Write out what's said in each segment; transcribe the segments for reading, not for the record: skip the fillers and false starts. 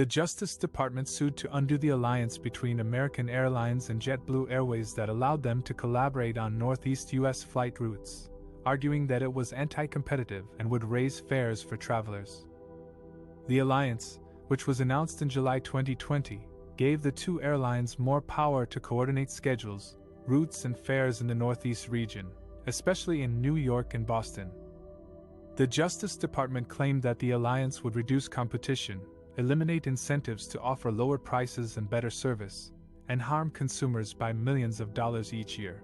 The Justice Department sued to undo the alliance between American Airlines and JetBlue Airways that allowed them to collaborate on Northeast U.S. flight routes, arguing that it was anti-competitive and would raise fares for travelers. The alliance, which was announced in July 2020, gave the two airlines more power to coordinate schedules, routes, and fares in the Northeast region, especially in New York and Boston. The Justice Department claimed that the alliance would reduce competition, eliminate incentives to offer lower prices and better service, and harm consumers by millions of dollars each year.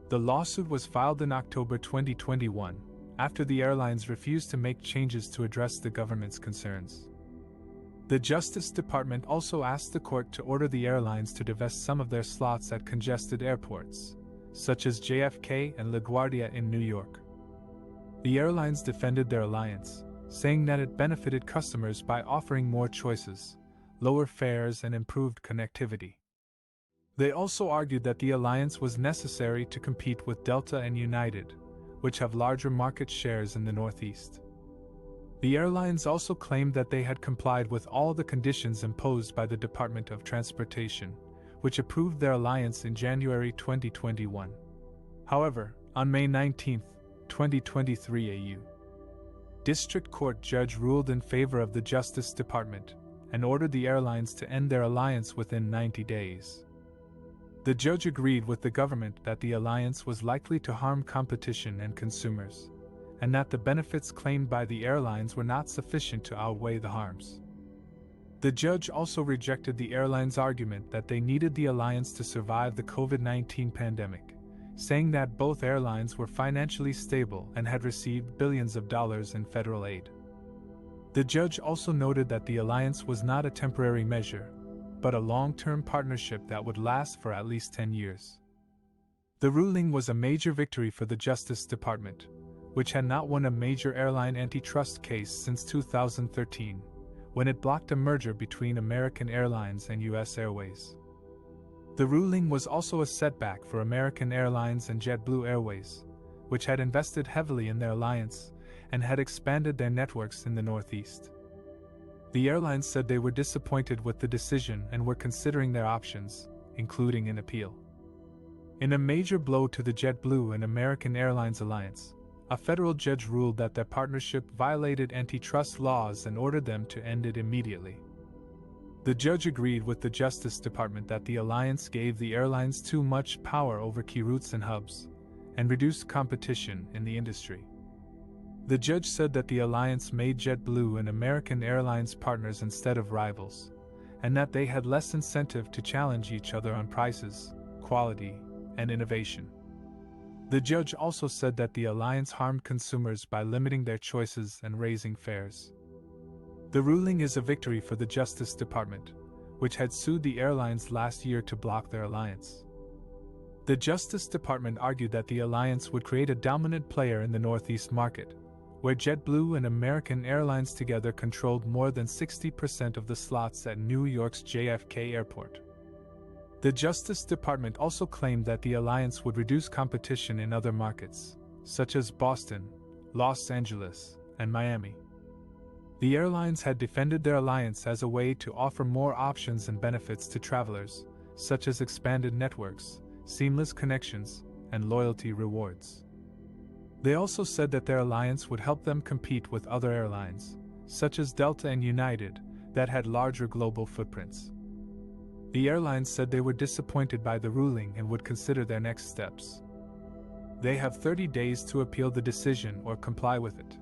The lawsuit was filed in October 2021, after the airlines refused to make changes to address the government's concerns. The Justice Department also asked the court to order the airlines to divest some of their slots at congested airports, such as JFK and LaGuardia in New York. The airlines defended their alliance, saying that it benefited customers by offering more choices, lower fares, and improved connectivity. They also argued that the alliance was necessary to compete with Delta and United, which have larger market shares in the Northeast. The airlines also claimed that they had complied with all the conditions imposed by the Department of Transportation, which approved their alliance in January 2021. However, on May 19, 2023, a District Court judge ruled in favor of the Justice Department and ordered the airlines to end their alliance within 90 days. The judge agreed with the government that the alliance was likely to harm competition and consumers, and that the benefits claimed by the airlines were not sufficient to outweigh the harms. The judge also rejected the airlines' argument that they needed the alliance to survive the COVID-19 pandemic, saying that both airlines were financially stable and had received billions of dollars in federal aid. The judge also noted that the alliance was not a temporary measure, but a long-term partnership that would last for at least 10 years. The ruling was a major victory for the Justice Department, which had not won a major airline antitrust case since 2013, when it blocked a merger between American Airlines and U.S. Airways. The ruling was also a setback for American Airlines and JetBlue Airways, which had invested heavily in their alliance and had expanded their networks in the Northeast. The airlines said they were disappointed with the decision and were considering their options, including an appeal. In a major blow to the JetBlue and American Airlines alliance, a federal judge ruled that their partnership violated antitrust laws and ordered them to end it immediately. The judge agreed with the Justice Department that the alliance gave the airlines too much power over key routes and hubs, and reduced competition in the industry. The judge said that the alliance made JetBlue and American Airlines partners instead of rivals, and that they had less incentive to challenge each other on prices, quality, and innovation. The judge also said that the alliance harmed consumers by limiting their choices and raising fares. The ruling is a victory for the Justice Department, which had sued the airlines last year to block their alliance. The Justice Department argued that the alliance would create a dominant player in the Northeast market, where JetBlue and American Airlines together controlled more than 60% of the slots at New York's JFK Airport. The Justice Department also claimed that the alliance would reduce competition in other markets, such as Boston, Los Angeles, and Miami. The airlines had defended their alliance as a way to offer more options and benefits to travelers, such as expanded networks, seamless connections, and loyalty rewards. They also said that their alliance would help them compete with other airlines, such as Delta and United, that had larger global footprints. The airlines said they were disappointed by the ruling and would consider their next steps. They have 30 days to appeal the decision or comply with it.